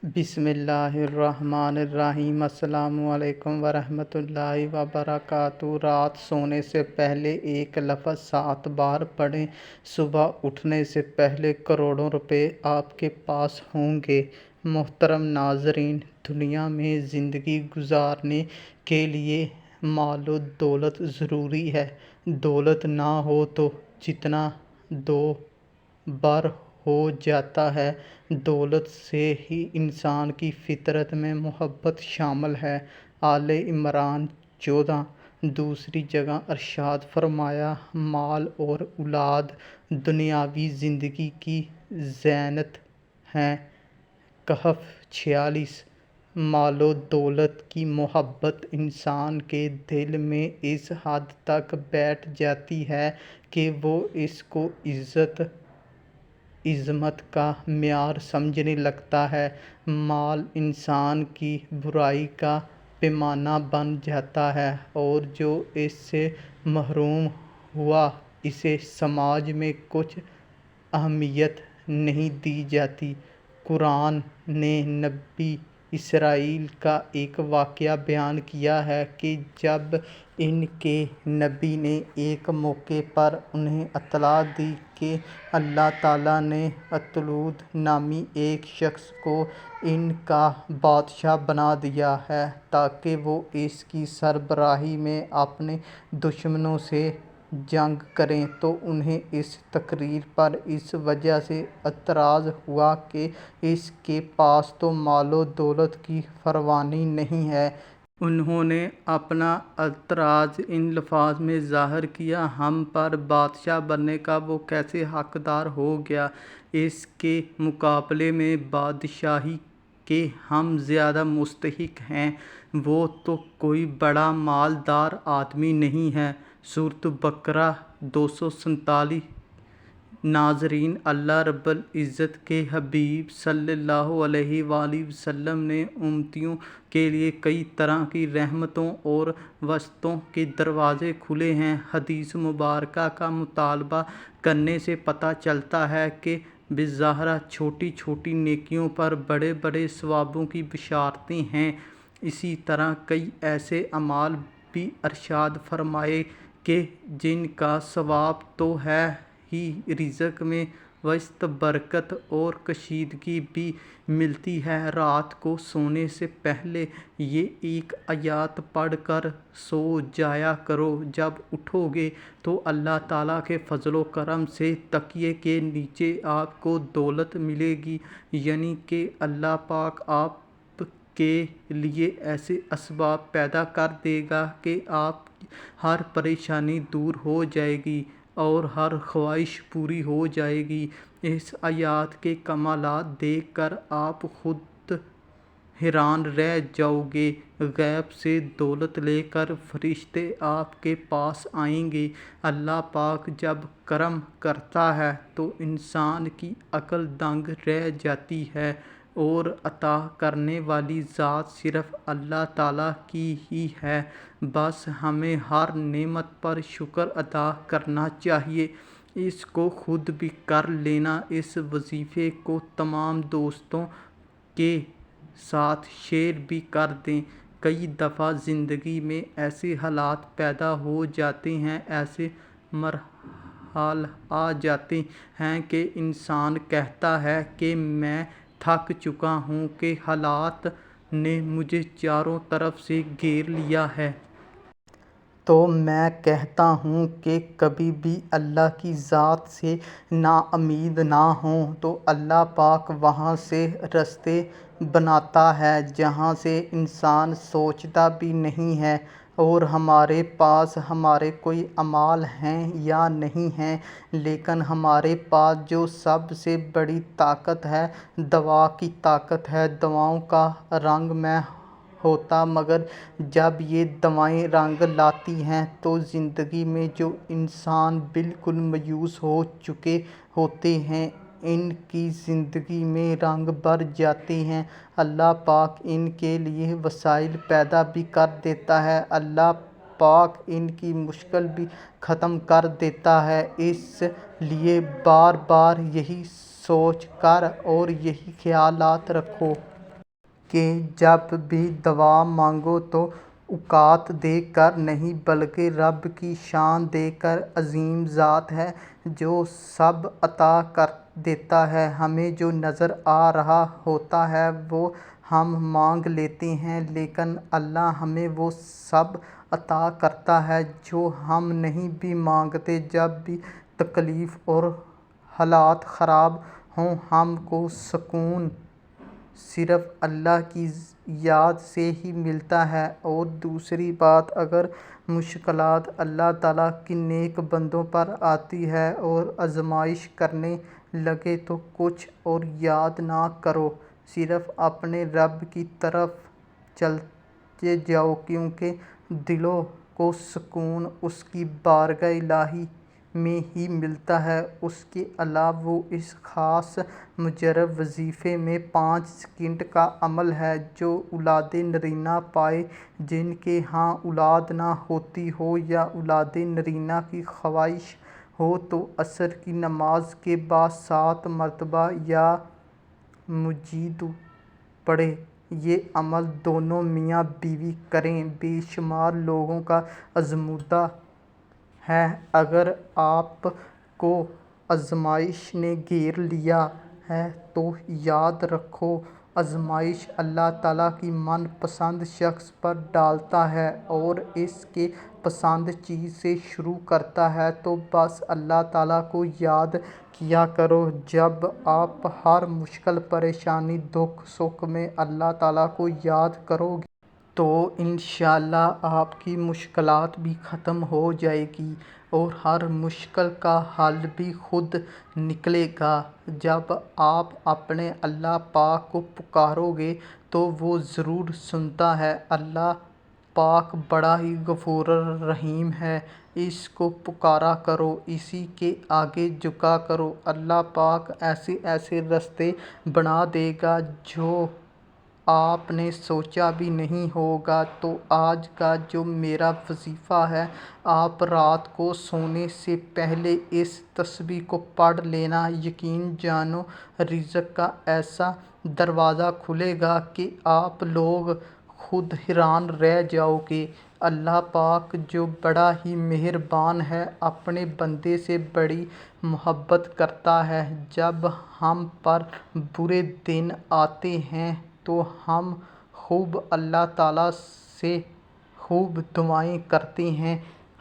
بسم اللہ الرحمن الرحیم۔ السلام علیکم ورحمۃ اللہ وبرکاتہ۔ رات سونے سے پہلے ایک لفظ 7 بار پڑھیں۔ صبح اٹھنے سے پہلے کروڑوں روپے آپ کے پاس ہوں گے۔ محترم ناظرین، دنیا میں زندگی گزارنے کے لیے مال و دولت ضروری ہے۔ دولت نہ ہو تو جتنا دو بر ہو جاتا ہے۔ دولت سے ہی انسان کی فطرت میں محبت شامل ہے۔ آل عمران 14 دوسری جگہ ارشاد فرمایا، مال اور اولاد دنیاوی زندگی کی زینت ہیں۔ کہف 46 مال و دولت کی محبت انسان کے دل میں اس حد تک بیٹھ جاتی ہے کہ وہ اس کو عظمت کا معیار سمجھنے لگتا ہے۔ مال انسان کی برائی کا پیمانہ بن جاتا ہے، اور جو اس سے محروم ہوا اسے سماج میں کچھ اہمیت نہیں دی جاتی۔ قرآن نے نبی اسرائیل کا ایک واقعہ بیان کیا ہے کہ جب ان کے نبی نے ایک موقع پر انہیں اطلاع دی کہ اللہ تعالیٰ نے طالوت نامی ایک شخص کو ان کا بادشاہ بنا دیا ہے تاکہ وہ اس کی سربراہی میں اپنے دشمنوں سے جنگ کریں، تو انہیں اس تقریر پر اس وجہ سے اعتراض ہوا کہ اس کے پاس تو مال و دولت کی فراوانی نہیں ہے۔ انہوں نے اپنا اعتراض ان الفاظ میں ظاہر کیا، ہم پر بادشاہ بننے کا وہ کیسے حقدار ہو گیا؟ اس کے مقابلے میں بادشاہی کے ہم زیادہ مستحق ہیں، وہ تو کوئی بڑا مالدار آدمی نہیں ہے۔ سورۃ بقرہ 247۔ ناظرین، اللہ رب العزت کے حبیب صلی اللہ علیہ وآلہ وسلم نے امتیوں کے لیے کئی طرح کی رحمتوں اور وسعتوں کے دروازے کھولے ہیں۔ حدیث مبارکہ کا مطالعہ کرنے سے پتہ چلتا ہے کہ بظاہر چھوٹی چھوٹی نیکیوں پر بڑے بڑے ثوابوں کی بشارتیں ہیں۔ اسی طرح کئی ایسے اعمال بھی ارشاد فرمائے کہ جن کا ثواب تو ہے ہی، رزق میں وسعت، برکت اور کشیدگی بھی ملتی ہے۔ رات کو سونے سے پہلے یہ ایک آیت پڑھ کر سو جایا کرو۔ جب اٹھو گے تو اللہ تعالیٰ کے فضل و کرم سے تکیے کے نیچے آپ کو دولت ملے گی، یعنی کہ اللہ پاک آپ کے لیے ایسے اسباب پیدا کر دے گا کہ آپ کی ہر پریشانی دور ہو جائے گی اور ہر خواہش پوری ہو جائے گی۔ اس آیت کے کمالات دیکھ کر آپ خود حیران رہ جاؤ گے۔ غیب سے دولت لے کر فرشتے آپ کے پاس آئیں گے۔ اللہ پاک جب کرم کرتا ہے تو انسان کی عقل دنگ رہ جاتی ہے، اور عطا کرنے والی ذات صرف اللہ تعالیٰ کی ہی ہے۔ بس ہمیں ہر نعمت پر شکر ادا کرنا چاہیے، اس کو خود بھی کر لینا۔ اس وظیفے کو تمام دوستوں کے ساتھ شیئر بھی کر دیں۔ کئی دفعہ زندگی میں ایسے حالات پیدا ہو جاتے ہیں، ایسے مراحل آ جاتے ہیں کہ انسان کہتا ہے کہ میں تھک چکا ہوں، کہ حالات نے مجھے چاروں طرف سے گھیر لیا ہے۔ تو میں کہتا ہوں کہ کبھی بھی اللہ کی ذات سے ناامید نہ ہوں، تو اللہ پاک وہاں سے راستے بناتا ہے جہاں سے انسان سوچتا بھی نہیں ہے۔ اور ہمارے پاس ہمارے کوئی اعمال ہیں یا نہیں ہیں، لیکن ہمارے پاس جو سب سے بڑی طاقت ہے، دعا کی طاقت ہے۔ دعاؤں کا رنگ میں ہوتا، مگر جب یہ دعائیں رنگ لاتی ہیں تو زندگی میں جو انسان بالکل مایوس ہو چکے ہوتے ہیں، ان کی زندگی میں رنگ بھر جاتے ہیں۔ اللہ پاک ان کے لیے وسائل پیدا بھی کر دیتا ہے، اللہ پاک ان کی مشکل بھی ختم کر دیتا ہے۔ اس لیے بار بار یہی سوچ کر اور یہی خیالات رکھو کہ جب بھی دعا مانگو تو اوقات دیکھ کر نہیں بلکہ رب کی شان دیکھ کر۔ عظیم ذات ہے جو سب عطا کر دیتا ہے۔ ہمیں جو نظر آ رہا ہوتا ہے وہ ہم مانگ لیتے ہیں، لیکن اللہ ہمیں وہ سب عطا کرتا ہے جو ہم نہیں بھی مانگتے۔ جب بھی تکلیف اور حالات خراب ہوں ہم کو سکون صرف اللہ کی یاد سے ہی ملتا ہے۔ اور دوسری بات، اگر مشکلات اللہ تعالیٰ کے نیک بندوں پر آتی ہے اور آزمائش کرنے لگے تو کچھ اور یاد نہ کرو، صرف اپنے رب کی طرف چلتے جاؤ، کیونکہ دلوں کو سکون اس کی بارگاہ الہی میں ہی ملتا ہے۔ اس کے علاوہ وہ اس خاص مجرب وظیفے میں 5 سیکنڈ کا عمل ہے جو اولاد نرینہ پائے جن کے ہاں اولاد نہ ہوتی ہو یا اولاد نرینہ کی خواہش ہو تو عصر کی نماز کے بعد 7 مرتبہ یا مجید پڑھیں۔ یہ عمل دونوں میاں بیوی کریں۔ بے شمار لوگوں کا آزمودہ ہے۔ اگر آپ کو آزمائش نے گھیر لیا ہے تو یاد رکھو آزمائش اللہ تعالیٰ کی من پسند شخص پر ڈالتا ہے اور اس کے پسند چیز سے شروع کرتا ہے، تو بس اللہ تعالیٰ کو یاد کیا کرو۔ جب آپ ہر مشکل، پریشانی، دکھ سکھ میں اللہ تعالیٰ کو یاد کرو گے تو انشاءاللہ آپ کی مشکلات بھی ختم ہو جائیں گی اور ہر مشکل کا حل بھی خود نکلے گا۔ جب آپ اپنے اللہ پاک کو پکارو گے تو وہ ضرور سنتا ہے۔ اللہ پاک بڑا ہی غفور رحیم ہے، اس کو پکارا کرو، اسی کے آگے جھکا کرو، اللہ پاک ایسے ایسے راستے بنا دے گا جو آپ نے سوچا بھی نہیں ہوگا۔ تو آج کا جو میرا وظیفہ ہے، آپ رات کو سونے سے پہلے اس تسبیح کو پڑھ لینا۔ یقین جانو رزق کا ایسا دروازہ کھلے گا کہ آپ لوگ خود حیران رہ جاؤ گے۔ اللہ پاک جو بڑا ہی مہربان ہے، اپنے بندے سے بڑی محبت کرتا ہے۔ جب ہم پر برے دن آتے ہیں تو ہم خوب اللہ تعالیٰ سے خوب دعائیں کرتے ہیں،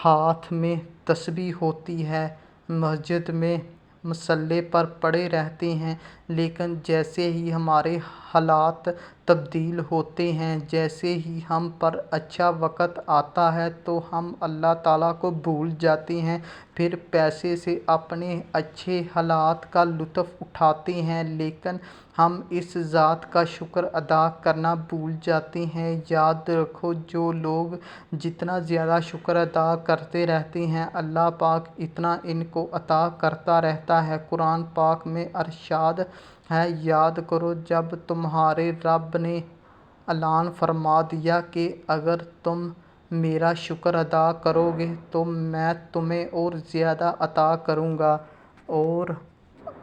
ہاتھ میں تسبیح ہوتی ہے، مسجد میں مصلی پر پڑے رہتے ہیں، لیکن جیسے ہی ہمارے حالات تبدیل ہوتے ہیں، جیسے ہی ہم پر اچھا وقت آتا ہے تو ہم اللہ تعالیٰ کو بھول جاتے ہیں، پھر پیسے سے اپنے اچھے حالات کا لطف اٹھاتے ہیں، لیکن ہم اس ذات کا شکر ادا کرنا بھول جاتے ہیں۔ یاد رکھو جو لوگ جتنا زیادہ شکر ادا کرتے رہتے ہیں اللہ پاک اتنا ان کو عطا کرتا رہتا ہے۔ قرآن پاک میں ارشاد ہے، یاد کرو جب تمہارے رب نے اعلان فرما دیا کہ اگر تم میرا شکر ادا کرو گے تو میں تمہیں اور زیادہ عطا کروں گا، اور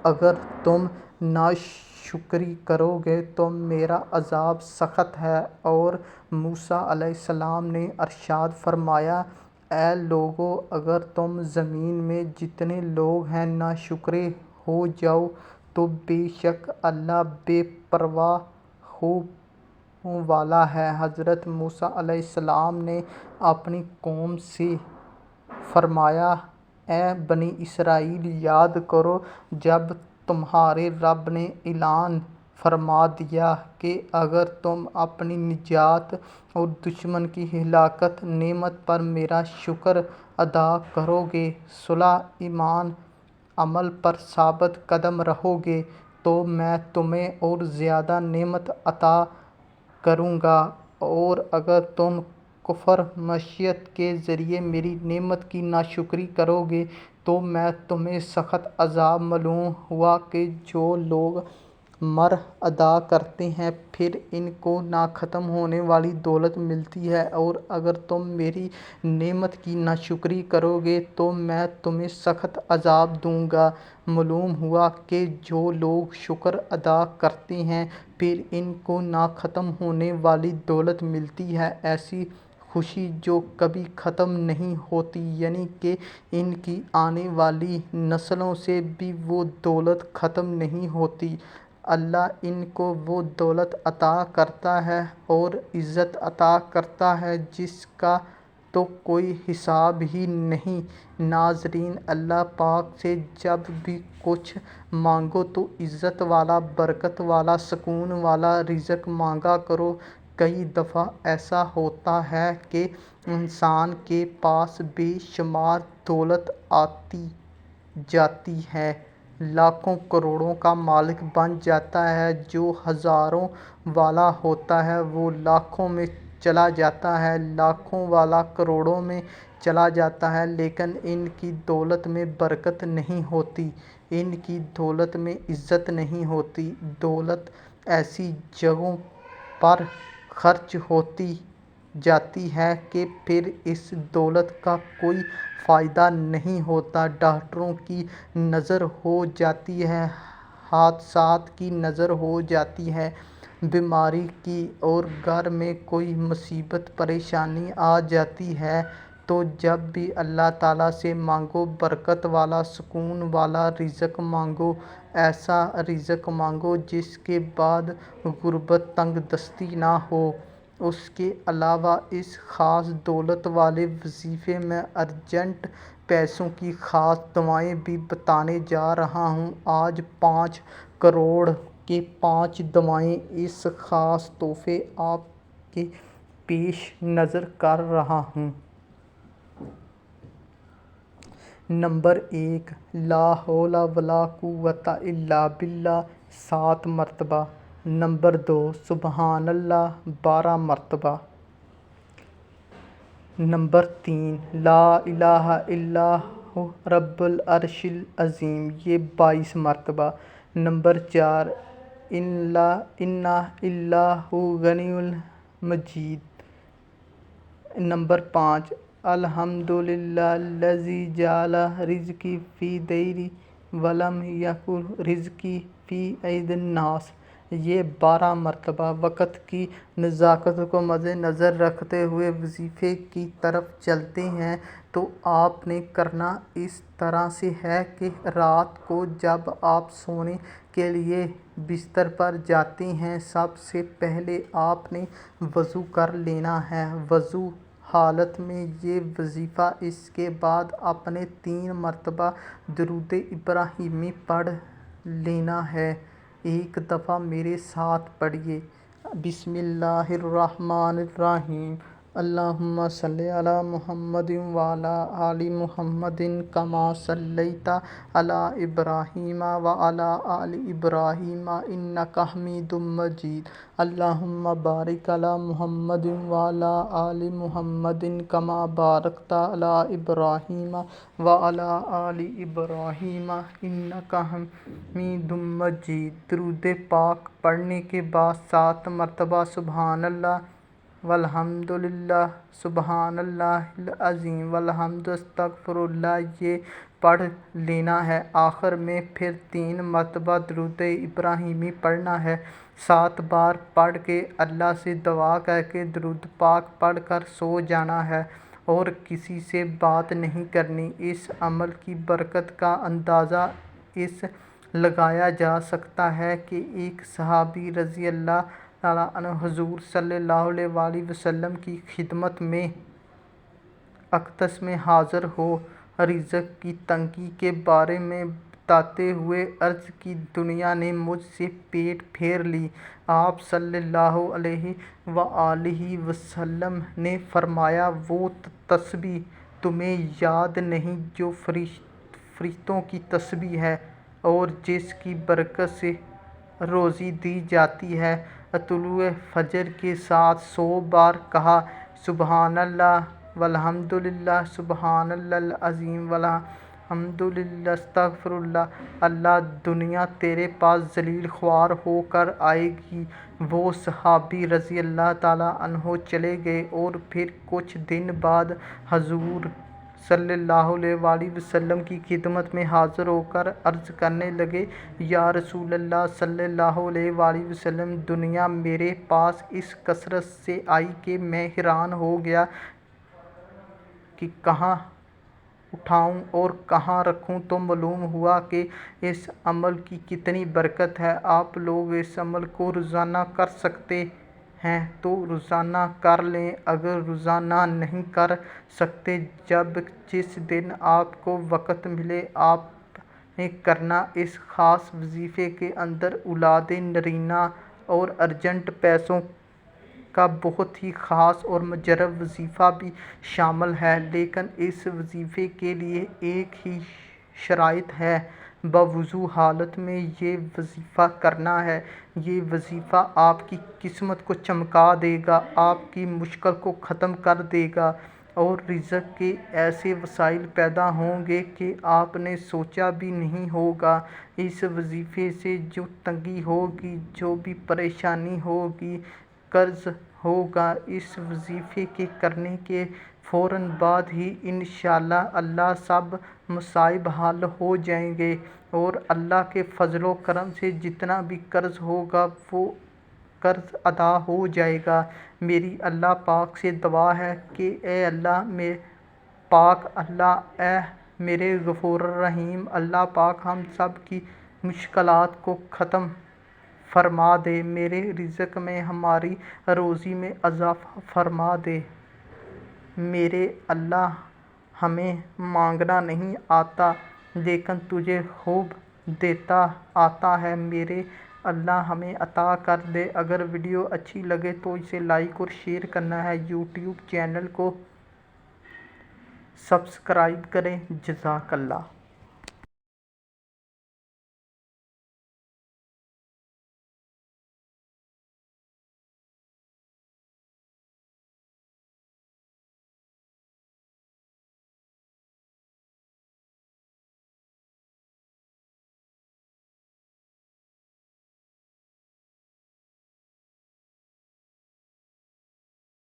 اگر تم ناشکری کرو گے تو میرا عذاب سخت ہے۔ اور موسیٰ علیہ السلام نے ارشاد فرمایا، اے لوگوں، اگر تم زمین میں جتنے لوگ ہیں ناشکرے ہو جاؤ تو بے شک اللہ بے پرواہ خوبیوں والا ہے۔ حضرت موسیٰ علیہ السلام نے اپنی قوم سے فرمایا، اے بنی اسرائیل، یاد کرو جب تمہارے رب نے اعلان فرما دیا کہ اگر تم اپنی نجات اور دشمن کی ہلاکت نعمت پر میرا شکر ادا کرو گے، صلح ایمان عمل پر ثابت قدم رہو گے تو میں تمہیں اور زیادہ نعمت عطا کروں گا، اور اگر تم کفر معصیت کے ذریعے میری نعمت کی ناشکری کرو گے تو میں تمہیں سخت عذاب معلوم ہوا کہ جو لوگ مر ادا کرتے ہیں پھر ان کو نہ ختم ہونے والی دولت ملتی ہے، اور اگر تم میری نعمت کی ناشکری کرو گے تو میں تمہیں سخت عذاب دوں گا۔ معلوم ہوا کہ جو لوگ شکر ادا کرتے ہیں پھر ان کو نہ ختم ہونے والی دولت ملتی ہے، ایسی خوشی جو کبھی ختم نہیں ہوتی، یعنی کہ ان کی آنے والی نسلوں سے بھی وہ دولت ختم نہیں ہوتی۔ اللہ ان کو وہ دولت عطا کرتا ہے اور عزت عطا کرتا ہے جس کا تو کوئی حساب ہی نہیں۔ ناظرین، اللہ پاک سے جب بھی کچھ مانگو تو عزت والا، برکت والا، سکون والا رزق مانگا کرو۔ کئی دفعہ ایسا ہوتا ہے کہ انسان کے پاس بے شمار دولت آتی جاتی ہے، لاکھوں کروڑوں کا مالک بن جاتا ہے، جو ہزاروں والا ہوتا ہے وہ لاکھوں میں چلا جاتا ہے، لاکھوں والا کروڑوں میں چلا جاتا ہے، لیکن ان کی دولت میں برکت نہیں ہوتی، ان کی دولت میں عزت نہیں ہوتی۔ دولت ایسی جگہوں پر خرچ ہوتی جاتی ہے کہ پھر اس دولت کا کوئی فائدہ نہیں ہوتا۔ ڈاکٹروں کی نظر ہو جاتی ہے، حادثات کی نظر ہو جاتی ہے، بیماری کی، اور گھر میں کوئی مصیبت پریشانی آ جاتی ہے، تو جب بھی اللہ تعالیٰ سے مانگو، برکت والا، سکون والا رزق مانگو، ایسا رزق مانگو جس کے بعد غربت، تنگ دستی نہ ہو۔ اس کے علاوہ اس خاص دولت والے وظیفے میں ارجنٹ پیسوں کی خاص دعائیں بھی بتانے جا رہا ہوں۔ آج 5 کروڑ کے 5 دعائیں، اس خاص تحفے آپ کے پیش نظر کر رہا ہوں۔ نمبر 1، لا حول ولا قوت الا باللہ 7 مرتبہ۔ نمبر 2، سبحان اللہ 12 مرتبہ۔ نمبر 3، لا الہ الا ہو رب العرش العظیم، یہ 22 مرتبہ۔ نمبر 4، انا اللہ غنی مجید۔ نمبر 5، الحمدللہ الذی جعل رزقی فی دیری ولم یکن رزقی فی ایدی الناس، یہ 12 مرتبہ۔ وقت کی نزاکت کو مد نظر رکھتے ہوئے وظیفے کی طرف چلتے ہیں تو آپ نے کرنا اس طرح سے ہے کہ رات کو جب آپ سونے کے لیے بستر پر جاتے ہیں، سب سے پہلے آپ نے وضو کر لینا ہے، وضو حالت میں یہ وظیفہ، اس کے بعد اپنے 3 مرتبہ درود ابراہیمی پڑھ لینا ہے۔ ایک دفعہ میرے ساتھ پڑھیے، بسم اللہ الرحمن الرحیم، اللہم صلی علی محمد وعلی آل محمد کما صلیت علی ابراہیم وعلی آل ابراہیم انک حمید مجید، اللہم بارک علی محمد وعلی آل محمد کما بارکت علی ابراہیم وعلی آل ابراہیم انک حمید مجید۔ درود پاک پڑھنے کے بعد 7 مرتبہ سبحان اللہ والحمدللہ، سبحان اللہ العظیم والحمد استغفر اللہ، یہ پڑھ لینا ہے۔ آخر میں پھر 3 مرتبہ درود ابراہیمی پڑھنا ہے۔ 7 بار پڑھ کے اللہ سے دعا کر کے درود پاک پڑھ کر سو جانا ہے اور کسی سے بات نہیں کرنی۔ اس عمل کی برکت کا اندازہ اس لگایا جا سکتا ہے کہ ایک صحابی رضی اللہ تعالیٰ عنہ حضور صلی اللہ علیہ وآلہ وسلم کی خدمت میں اقدس میں حاضر ہو، رزق کی تنگی کے بارے میں بتاتے ہوئے عرض کی، دنیا نے مجھ سے پیٹ پھیر لی۔ آپ صلی اللہ علیہ وآلہ وسلم نے فرمایا، وہ تسبیح تمہیں یاد نہیں جو فرشتوں کی تسبیح ہے اور جس کی برکت سے روزی دی جاتی ہے۔ طلوع فجر کے ساتھ 100 بار کہا، سبحان اللہ والحمدللہ، سبحان اللہ العظیم الحمدللہ استغفراللہ، اللہ دنیا تیرے پاس ذلیل خوار ہو کر آئے گی۔ وہ صحابی رضی اللہ تعالیٰ عنہ چلے گئے اور پھر کچھ دن بعد حضور صلی اللہ علیہ وآلہ وسلم کی خدمت میں حاضر ہو کر عرض کرنے لگے، یا رسول اللہ صلی اللہ علیہ وآلہ وسلم، دنیا میرے پاس اس کثرت سے آئی کہ میں حیران ہو گیا کہ کہاں اٹھاؤں اور کہاں رکھوں۔ تو معلوم ہوا کہ اس عمل کی کتنی برکت ہے۔ آپ لوگ اس عمل کو روزانہ کر سکتے ہیں تو روزانہ کر لیں، اگر روزانہ نہیں کر سکتے، جس دن آپ کو وقت ملے آپ نے کرنا۔ اس خاص وظیفے کے اندر اولاد نرینہ اور ارجنٹ پیسوں کا بہت ہی خاص اور مجرب وظیفہ بھی شامل ہے، لیکن اس وظیفے کے لیے ایک ہی شرط ہے، بوضو حالت میں یہ وظیفہ کرنا ہے۔ یہ وظیفہ آپ کی قسمت کو چمکا دے گا، آپ کی مشکل کو ختم کر دے گا اور رزق کے ایسے وسائل پیدا ہوں گے کہ آپ نے سوچا بھی نہیں ہوگا۔ اس وظیفے سے جو تنگی ہوگی، جو بھی پریشانی ہوگی، قرض ہوگا، اس وظیفے کے کرنے کے فوراً بعد ہی انشاءاللہ اللہ سب مصائب حل ہو جائیں گے اور اللہ کے فضل و کرم سے جتنا بھی قرض ہوگا وہ قرض ادا ہو جائے گا۔ میری اللہ پاک سے دعا ہے کہ اے اللہ پاک، اللہ اے میرے غفور الرحیم، اللہ پاک ہم سب کی مشکلات کو ختم فرما دے، میرے رزق میں، ہماری روزی میں اضافہ فرما دے۔ میرے اللہ، ہمیں مانگنا نہیں آتا لیکن تجھے خوب دیتا آتا ہے، میرے اللہ ہمیں عطا کر دے۔ اگر ویڈیو اچھی لگے تو اسے لائک اور شیئر کرنا ہے، یوٹیوب چینل کو سبسکرائب کریں۔ جزاک اللہ۔